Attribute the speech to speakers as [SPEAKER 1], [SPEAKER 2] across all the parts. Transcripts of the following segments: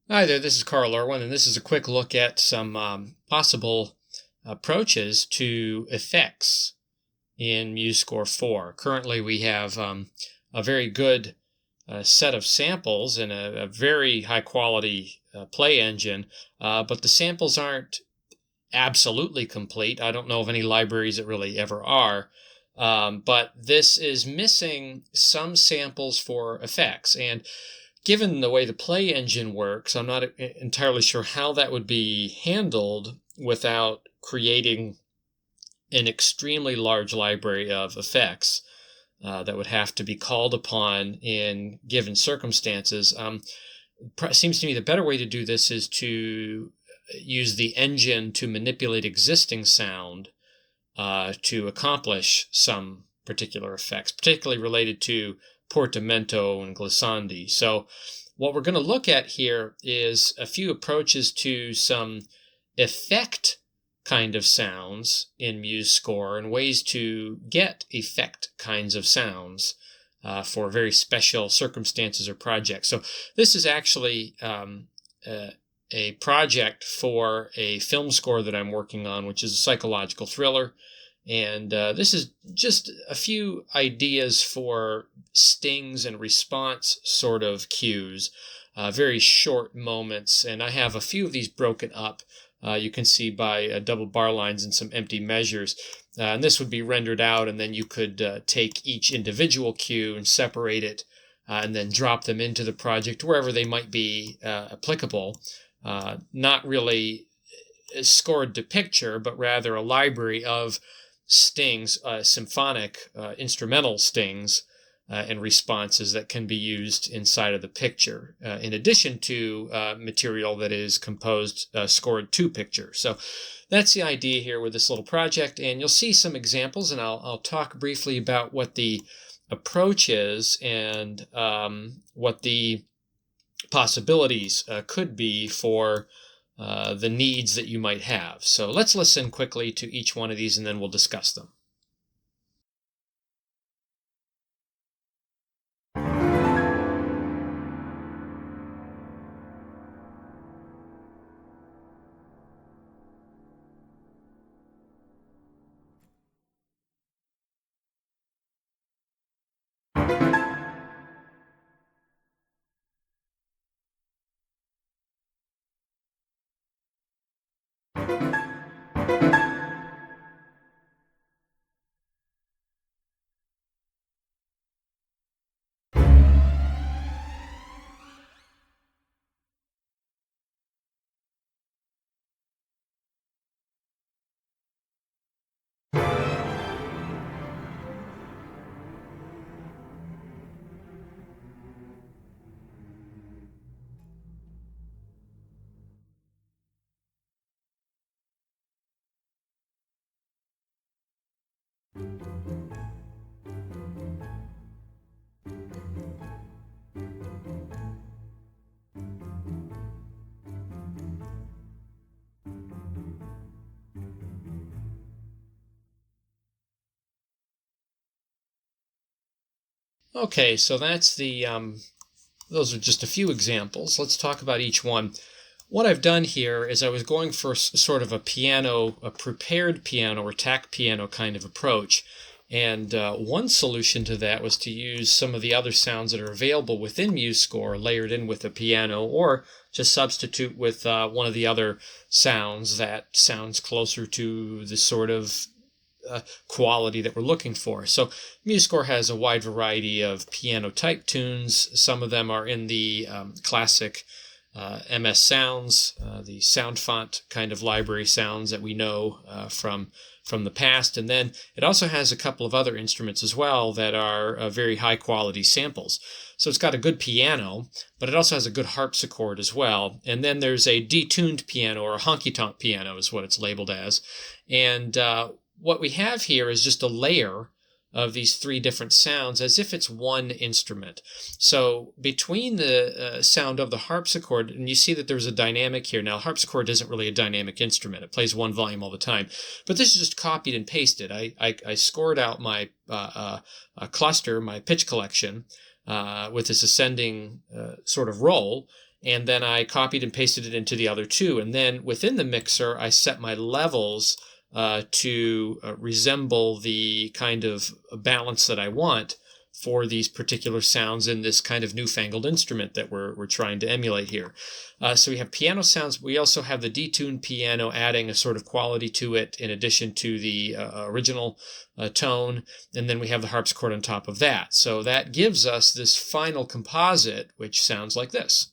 [SPEAKER 1] Hi there, this is Carl Irwin, and this is a quick look at some possible approaches to effects in Musescore 4. Currently, we have a very good set of samples and a very high quality play engine, but the samples aren't absolutely complete. I don't know of any libraries that really ever are. But this is missing some samples for effects. And given the way the play engine works, I'm not entirely sure how that would be handled without creating an extremely large library of effects that would have to be called upon in given circumstances. Seems to me the better way to do this is to use the engine to manipulate existing sound to accomplish some particular effects, particularly related to portamento and glissandi. So what we're going to look at here is a few approaches to some effect kind of sounds in Musescore and ways to get effect kinds of sounds for very special circumstances or projects. So this is actually a project for a film score that I'm working on, which is a psychological thriller. And this is just a few ideas for stings and response sort of cues, very short moments. And I have a few of these broken up. You can see by double bar lines and some empty measures. And this would be rendered out, and then you could take each individual cue and separate it, and then drop them into the project wherever they might be applicable. Not really scored to picture, but rather a library of stings, symphonic instrumental stings and responses that can be used inside of the picture, in addition to material that is composed, scored to picture. So that's the idea here with this little project, and you'll see some examples, and I'll talk briefly about what the approach is and what the possibilities could be for the needs that you might have. So let's listen quickly to each one of these and then we'll discuss them. Okay, so that's those are just a few examples. Let's talk about each one. What I've done here is I was going for sort of a prepared piano or tack piano kind of approach. And one solution to that was to use some of the other sounds that are available within Musescore layered in with a piano, or just substitute with one of the other sounds that sounds closer to the sort of quality that we're looking for. So Musescore has a wide variety of piano type tunes. Some of them are in the classic MS Sounds, the sound font kind of library sounds that we know from the past. And then it also has a couple of other instruments as well that are very high quality samples. So it's got a good piano, but it also has a good harpsichord as well. And then there's a detuned piano, or a honky-tonk piano is what it's labeled as. And what we have here is just a layer of these three different sounds as if it's one instrument. So between the sound of the harpsichord, and you see that there's a dynamic here. Now, harpsichord isn't really a dynamic instrument. It plays one volume all the time. But this is just copied and pasted. I scored out my cluster, my pitch collection, with this ascending sort of roll. and then I copied and pasted it into the other two. And then within the mixer, I set my levels to resemble the kind of balance that I want for these particular sounds in this kind of newfangled instrument that we're trying to emulate here. So we have piano sounds. We also have the detuned piano adding a sort of quality to it in addition to the original tone. And then we have the harpsichord on top of that. So that gives us this final composite, which sounds like this.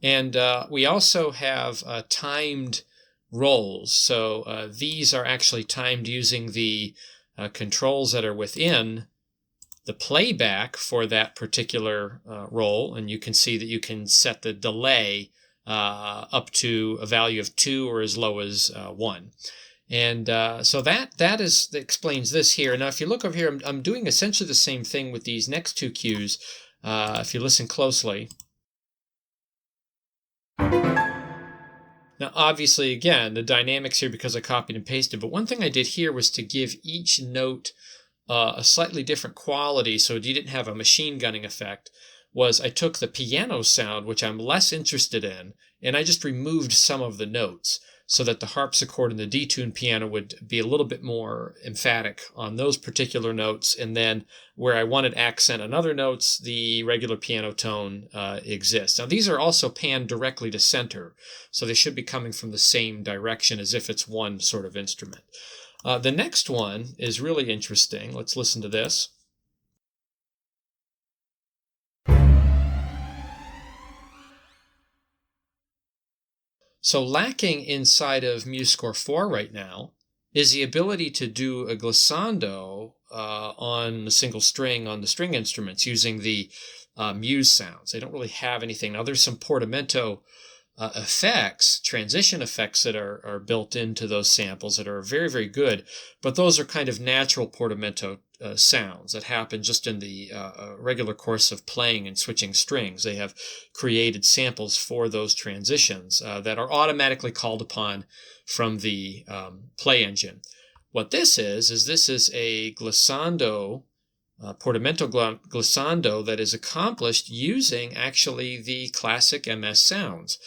[SPEAKER 1] And we also have timed rolls. So these are actually timed using the controls that are within the playback for that particular roll. And you can see that you can set the delay up to a value of 2 or as low as 1. And so that explains this here. Now, if you look over here, I'm doing essentially the same thing with these next two cues. If you listen closely. Now, obviously, again, the dynamics here because I copied and pasted, but one thing I did here was to give each note a slightly different quality so you didn't have a machine gunning effect, was I took the piano sound, which I'm less interested in, and I just removed some of the notes so that the harpsichord and the detuned piano would be a little bit more emphatic on those particular notes, and then where I wanted accent on other notes, the regular piano tone exists. Now, these are also panned directly to center, so they should be coming from the same direction as if it's one sort of instrument. The next one is really interesting. Let's listen to this. So lacking inside of Musescore 4 right now is the ability to do a glissando on a single string on the string instruments using the Muse sounds. They don't really have anything. Now, there's some portamento effects, transition effects that are built into those samples that are very, very good, but those are kind of natural portamento sounds that happen just in the regular course of playing and switching strings. They have created samples for those transitions that are automatically called upon from the play engine. What this is a glissando, portamento glissando that is accomplished using actually the classic MS sounds,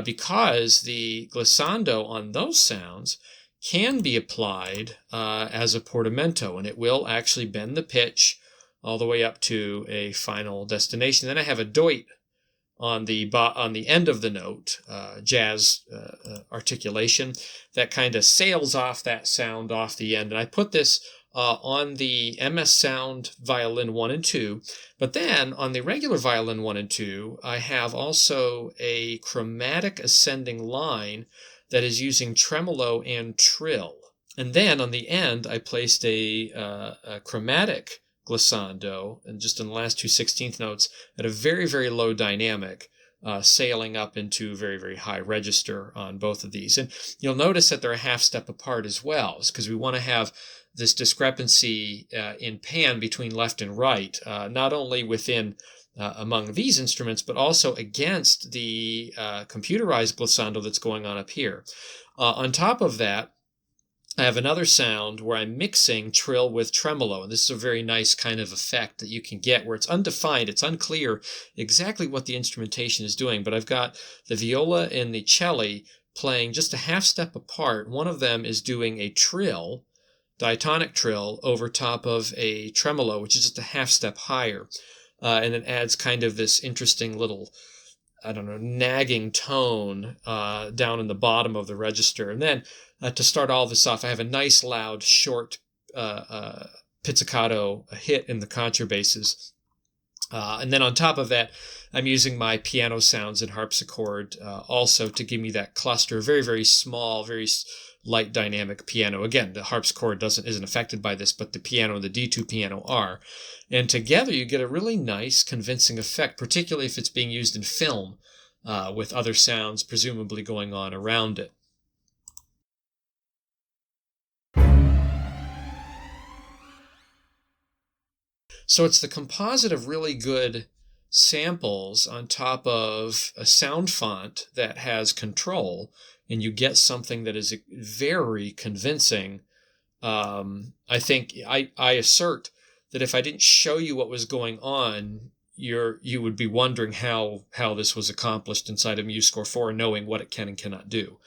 [SPEAKER 1] because the glissando on those sounds can be applied as a portamento, and it will actually bend the pitch all the way up to a final destination. Then I have a doit on the end of the note, jazz articulation, that kind of sails off that sound off the end. And I put this on the MS Sound Violin 1 and 2, but then on the regular Violin 1 and 2, I have also a chromatic ascending line that is using tremolo and trill. And then on the end, I placed a chromatic glissando, and just in the last two 16th notes, at a very, very low dynamic, sailing up into very, very high register on both of these. And you'll notice that they're a half step apart as well, because we want to have this discrepancy in pan between left and right, not only within among these instruments, but also against the computerized glissando that's going on up here. On top of that, I have another sound where I'm mixing trill with tremolo, and this is a very nice kind of effect that you can get where it's undefined, it's unclear exactly what the instrumentation is doing, but I've got the viola and the cello playing just a half step apart. One of them is doing a trill, diatonic trill, over top of a tremolo, which is just a half step higher. And it adds kind of this interesting little, nagging tone down in the bottom of the register. And then to start all this off, I have a nice, loud, short pizzicato hit in the contrabasses. And then on top of that, I'm using my piano sounds and harpsichord also to give me that cluster, very, very small, very light dynamic piano. Again, the harpsichord isn't affected by this, but the piano and the D2 piano are. And together you get a really nice, convincing effect, particularly if it's being used in film with other sounds presumably going on around it. So it's the composite of really good samples on top of a sound font that has control, and you get something that is very convincing I think I assert that if I didn't show you what was going on, you would be wondering how this was accomplished inside of Musescore 4, knowing what it can and cannot do.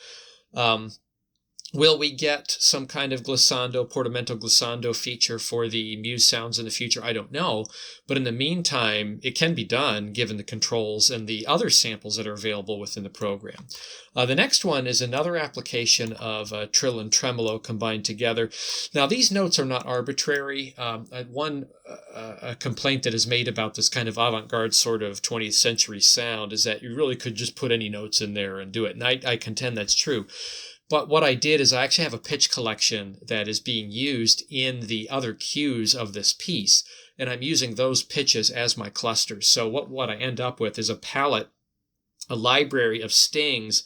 [SPEAKER 1] Will we get some kind of glissando, portamento glissando feature for the Muse sounds in the future? I don't know. But in the meantime, it can be done given the controls and the other samples that are available within the program. The next one is another application of trill and tremolo combined together. Now, these notes are not arbitrary. One complaint that is made about this kind of avant-garde sort of 20th century sound is that you really could just put any notes in there and do it. And I contend that's true. But what I did is I actually have a pitch collection that is being used in the other cues of this piece, and I'm using those pitches as my clusters. So what I end up with is a palette, a library of stings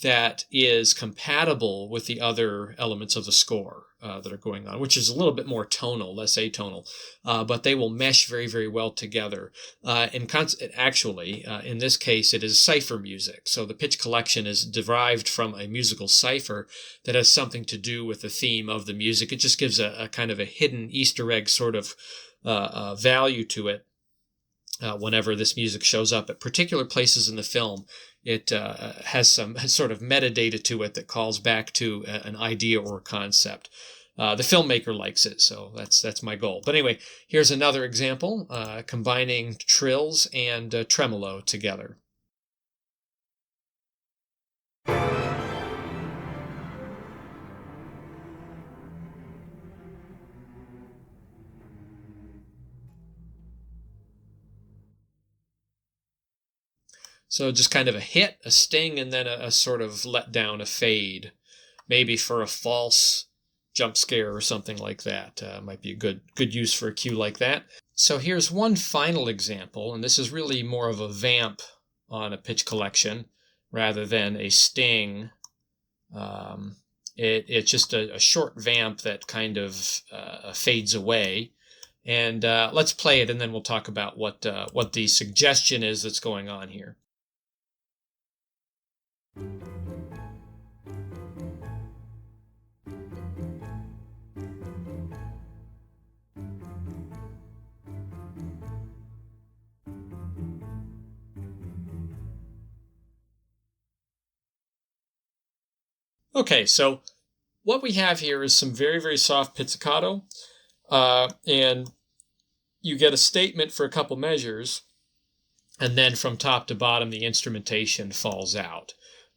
[SPEAKER 1] that is compatible with the other elements of the score that are going on, which is a little bit more tonal, less atonal, but they will mesh very, very well together. Actually, in this case, it is cipher music. So the pitch collection is derived from a musical cipher that has something to do with the theme of the music. It just gives a kind of a hidden Easter egg sort of value to it. Whenever this music shows up at particular places in the film, it has some sort of metadata to it that calls back to an idea or a concept. The filmmaker likes it, so that's my goal. But anyway, here's another example, combining trills and tremolo together. So just kind of a hit, a sting, and then a sort of let down, a fade, maybe for a false jump scare or something like that. Might be a good use for a cue like that. So here's one final example, and this is really more of a vamp on a pitch collection rather than a sting. It's just a short vamp that kind of fades away. And let's play it, and then we'll talk about what the suggestion is that's going on here. Okay, so what we have here is some very, very soft pizzicato, and you get a statement for a couple measures, and then from top to bottom, the instrumentation falls out.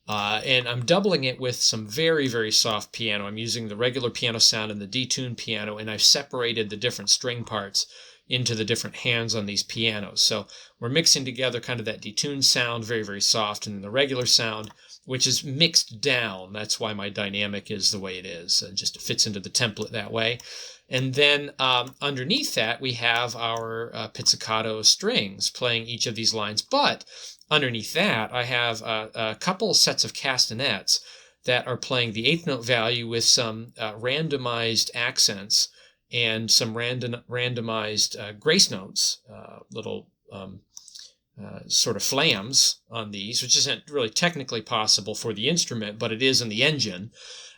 [SPEAKER 1] And I'm doubling it with some very, very soft piano. I'm using the regular piano sound and the detuned piano, and I've separated the different string parts into the different hands on these pianos. So we're mixing together kind of that detuned sound, very, very soft, and then the regular sound, which is mixed down. That's why my dynamic is the way it is. Just fits into the template that way. And then underneath that, we have our pizzicato strings playing each of these lines. But underneath that, I have a couple sets of castanets that are playing the eighth note value with some randomized accents and some randomized grace notes, little sort of flams on these, which isn't really technically possible for the instrument, but it is in the engine.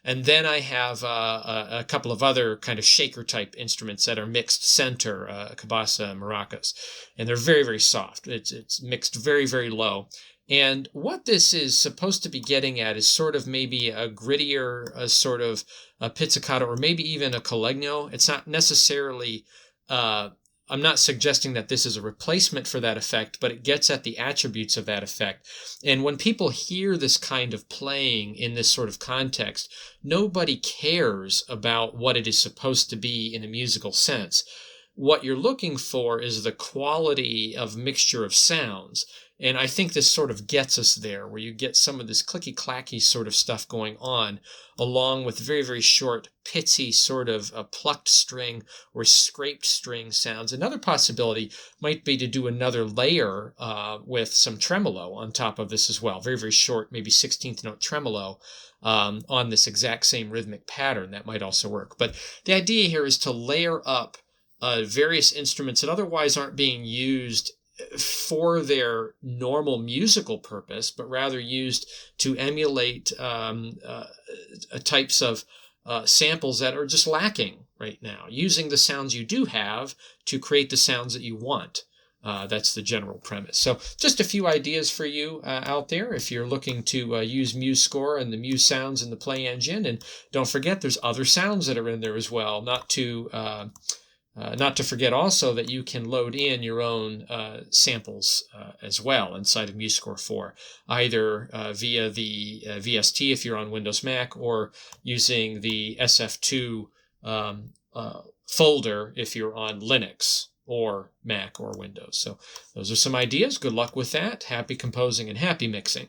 [SPEAKER 1] And then I have a couple of other kind of shaker type instruments that are mixed center, cabasa and maracas, and they're very, very soft. It's mixed very, very low. And what this is supposed to be getting at is sort of maybe a grittier, sort of a pizzicato, or maybe even a collegno. It's not necessarily, I'm not suggesting that this is a replacement for that effect, but it gets at the attributes of that effect. And when people hear this kind of playing in this sort of context, nobody cares about what it is supposed to be in a musical sense. What you're looking for is the quality of mixture of sounds. And I think this sort of gets us there, where you get some of this clicky-clacky sort of stuff going on, along with very, very short, pitsy sort of plucked string or scraped string sounds. Another possibility might be to do another layer with some tremolo on top of this as well. Very, very short, maybe 16th note tremolo on this exact same rhythmic pattern. That might also work. But the idea here is to layer up various instruments that otherwise aren't being used for their normal musical purpose, but rather used to emulate types of samples that are just lacking right now, using the sounds you do have to create the sounds that you want. That's the general premise. So just a few ideas for you out there if you're looking to use Musescore and the Muse sounds in the Play engine. And don't forget, there's other sounds that are in there as well. Not to forget also that you can load in your own samples as well inside of Musescore 4, either via the VST if you're on Windows Mac, or using the SF2 folder if you're on Linux or Mac or Windows. So those are some ideas. Good luck with that. Happy composing and happy mixing.